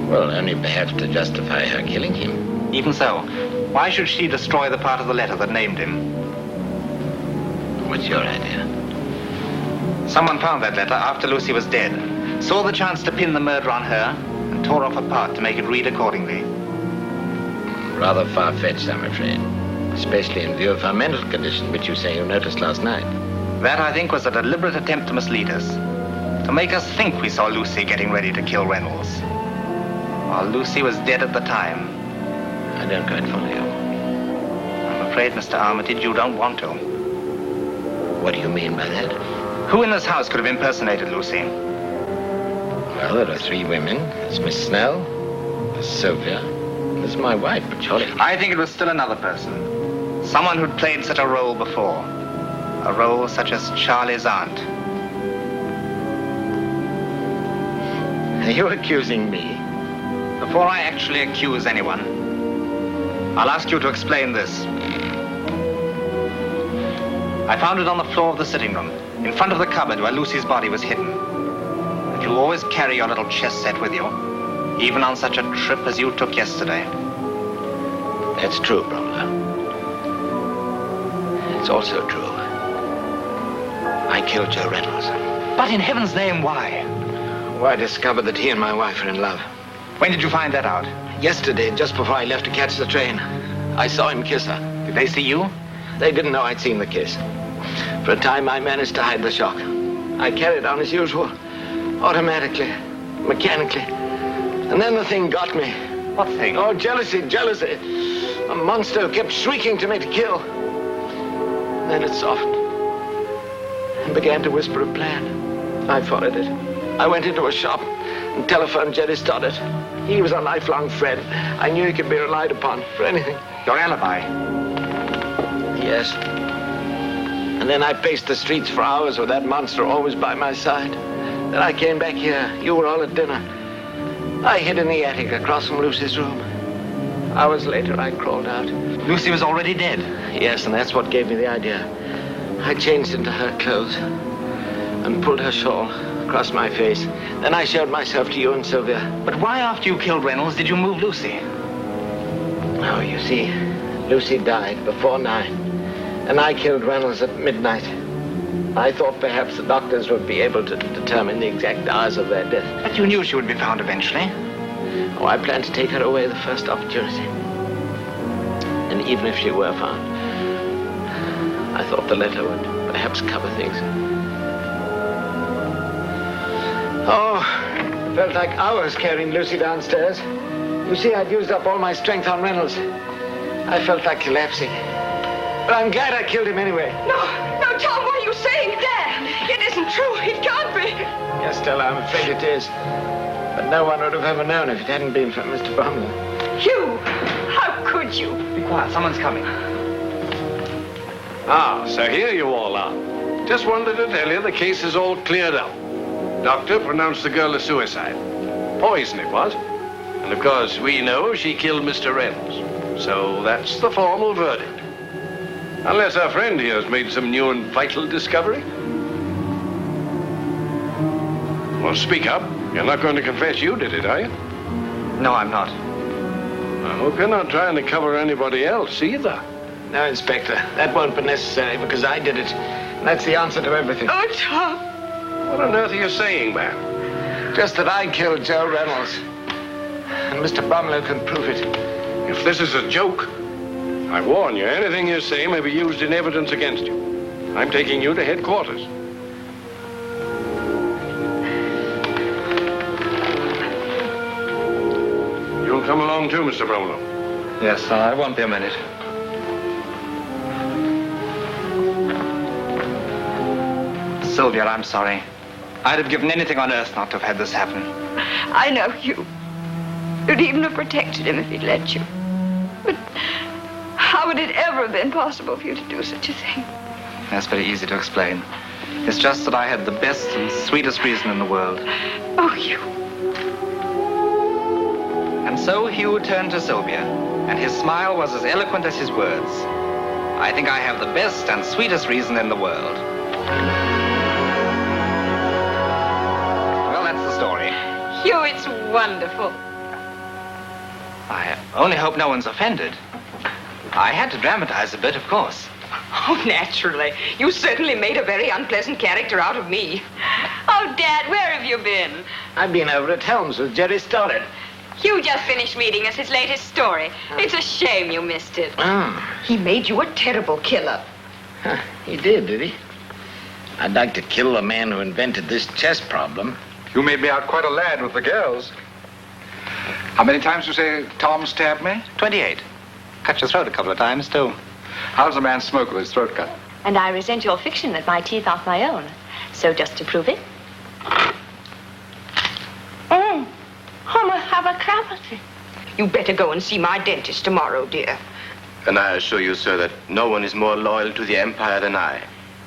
Well, only perhaps to justify her killing him. Even so, why should she destroy the part of the letter that named him? What's your idea? Someone found that letter after Lucy was dead, saw the chance to pin the murder on her, and tore off a part to make it read accordingly. Rather far-fetched, I'm afraid. Especially in view of her mental condition, which you say you noticed last night. That, I think, was a deliberate attempt to mislead us. To make us think we saw Lucy getting ready to kill Reynolds. While Lucy was dead at the time. I don't quite follow you. I'm afraid, Mr. Armitage, you don't want to. What do you mean by that? Who in this house could have impersonated Lucy? Well, there are 3 women. There's Miss Snell, there's Sylvia, there's my wife, but surely... I think it was still another person. Someone who'd played such a role before. A role such as Charlie's aunt. Are you accusing me? Before I actually accuse anyone, I'll ask you to explain this. I found it on the floor of the sitting room, in front of the cupboard where Lucy's body was hidden. And you always carry your little chess set with you, even on such a trip as you took yesterday. That's true, Bromwell. It's also true. I killed Joe Reynolds. But in heaven's name, why? Well, I discovered that he and my wife are in love. When did you find that out? Yesterday, just before I left to catch the train. I saw him kiss her. Did they see you? They didn't know I'd seen the kiss. For a time, I managed to hide the shock. I carried on as usual, automatically, mechanically. And then the thing got me. What thing? Oh, jealousy. A monster who kept shrieking to me to kill. Then it softened and began to whisper a plan. I followed it. I went into a shop and telephoned Jerry Stoddart. He was a lifelong friend. I knew he could be relied upon for anything. Your alibi? Yes. And then I paced the streets for hours with that monster always by my side. Then I came back here. You were all at dinner. I hid in the attic across from Lucy's room. Hours later, I crawled out. Lucy was already dead? Yes, and that's what gave me the idea. I changed into her clothes and pulled her shawl across my face. Then I showed myself to you and Sylvia. But why, after you killed Reynolds, did you move Lucy? Oh, you see, Lucy died before 9, and I killed Reynolds at midnight. I thought perhaps the doctors would be able to determine the exact hours of their death. But you knew she would be found eventually. Oh, I planned to take her away the first opportunity. And even if she were found, I thought the letter would perhaps cover things. Oh, it felt like hours carrying Lucy downstairs. You see, I'd used up all my strength on Reynolds. I felt like collapsing. But I'm glad I killed him anyway. No, Tom, what are you saying? Dad, it isn't true. It can't be. Yes, Stella, I'm afraid it is. But no one would have ever known if it hadn't been for Mr. Bromwell. You? How could you? Be quiet, someone's coming. Ah, so here you all are. Just wanted to tell you the case is all cleared up. Doctor pronounced the girl a suicide. Poison it was. And of course, we know she killed Mr. Reynolds. So that's the formal verdict. Unless our friend here has made some new and vital discovery. Well, speak up. You're not going to confess you did it, are you? No, I'm not. I hope you're not trying to cover anybody else either. No, Inspector. That won't be necessary because I did it. That's the answer to everything. Oh, Tom. What on earth are you saying, man? Just that I killed Joe Reynolds. And Mr. Bromlow can prove it. If this is a joke, I warn you, anything you say may be used in evidence against you. I'm taking you to headquarters. You'll come along too, Mr. Bromlow. Yes, I won't be a minute. Sylvia, I'm sorry. I'd have given anything on earth not to have had this happen. I know you. You'd even have protected him if he'd let you. But how would it ever have been possible for you to do such a thing? That's very easy to explain. It's just that I had the best and sweetest reason in the world. Oh, Hugh. And so Hugh turned to Sylvia, and his smile was as eloquent as his words. I think I have the best and sweetest reason in the world. Well, that's the story. Hugh, it's wonderful. I only hope no one's offended. I had to dramatize a bit, of course. Oh, naturally. You certainly made a very unpleasant character out of me. Oh, Dad, where have you been? I've been over at Helms with Jerry Stoddard. Hugh just finished reading us his latest story. It's a shame you missed it. Oh. He made you a terrible killer. Huh, he did he? I'd like to kill the man who invented this chess problem. You made me out quite a lad with the girls. How many times you say Tom stabbed me? 28. Cut your throat a couple of times, too. How does a man smoke with his throat cut? And I resent your fiction that my teeth aren't my own. So just to prove it. I'm a have a cavity. You better go and see my dentist tomorrow, dear. And I assure you, sir, that no one is more loyal to the Empire than I.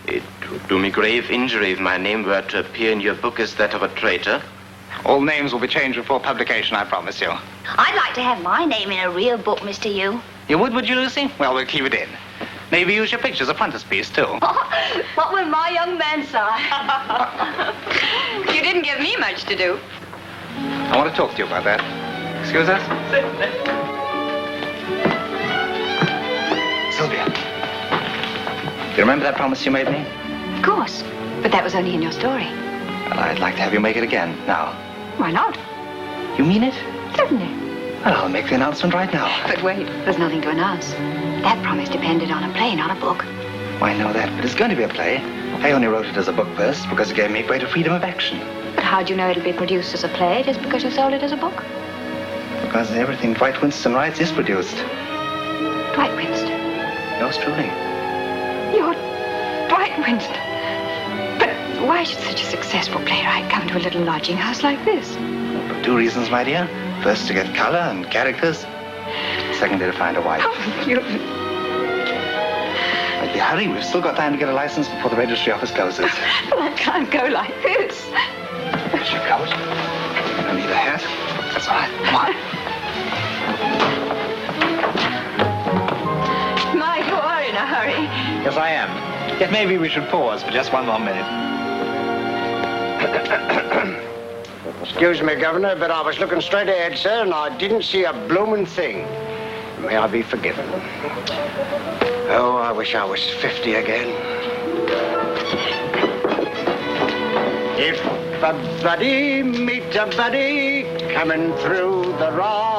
It would do me grave injury if my name were to appear in your book as that of a traitor. All names will be changed before publication, I promise you. I'd like to have my name in a real book, Mr. Yu. You would you, Lucy? Well, we'll keep it in. Maybe use your picture as a frontispiece, too. What will my young man say? You didn't give me much to do. I want to talk to you about that. Excuse us? Sylvia. Do you remember that promise you made me? Of course. But that was only in your story. Well, I'd like to have you make it again, now. Why not? You mean it? Certainly. Well, I'll make the announcement right now. But wait, there's nothing to announce. That promise depended on a play, not a book. Well, I know that, but it's going to be a play. I only wrote it as a book first because it gave me greater freedom of action. But how'd you know it'll be produced as a play just because you sold it as a book? Because everything Dwight Winston writes is produced. Dwight Winston? Yours truly. You're Dwight Winston. But why should such a successful playwright come to a little lodging house like this? For two reasons, my dear. First, to get color and characters. Secondly, to find a wife. Oh, you... Maybe hurry. We've still got time to get a license before the registry office closes. But I can't go like this. Here's your coat. You don't need a hat. That's all right. Come on. My, you are in a hurry. Yes, I am. Yet maybe we should pause for just one more minute. Excuse me, Governor, but I was looking straight ahead, sir, and I didn't see a blooming thing. May I be forgiven. Oh, I wish I was 50 again. If a buddy meets a buddy coming through the rock,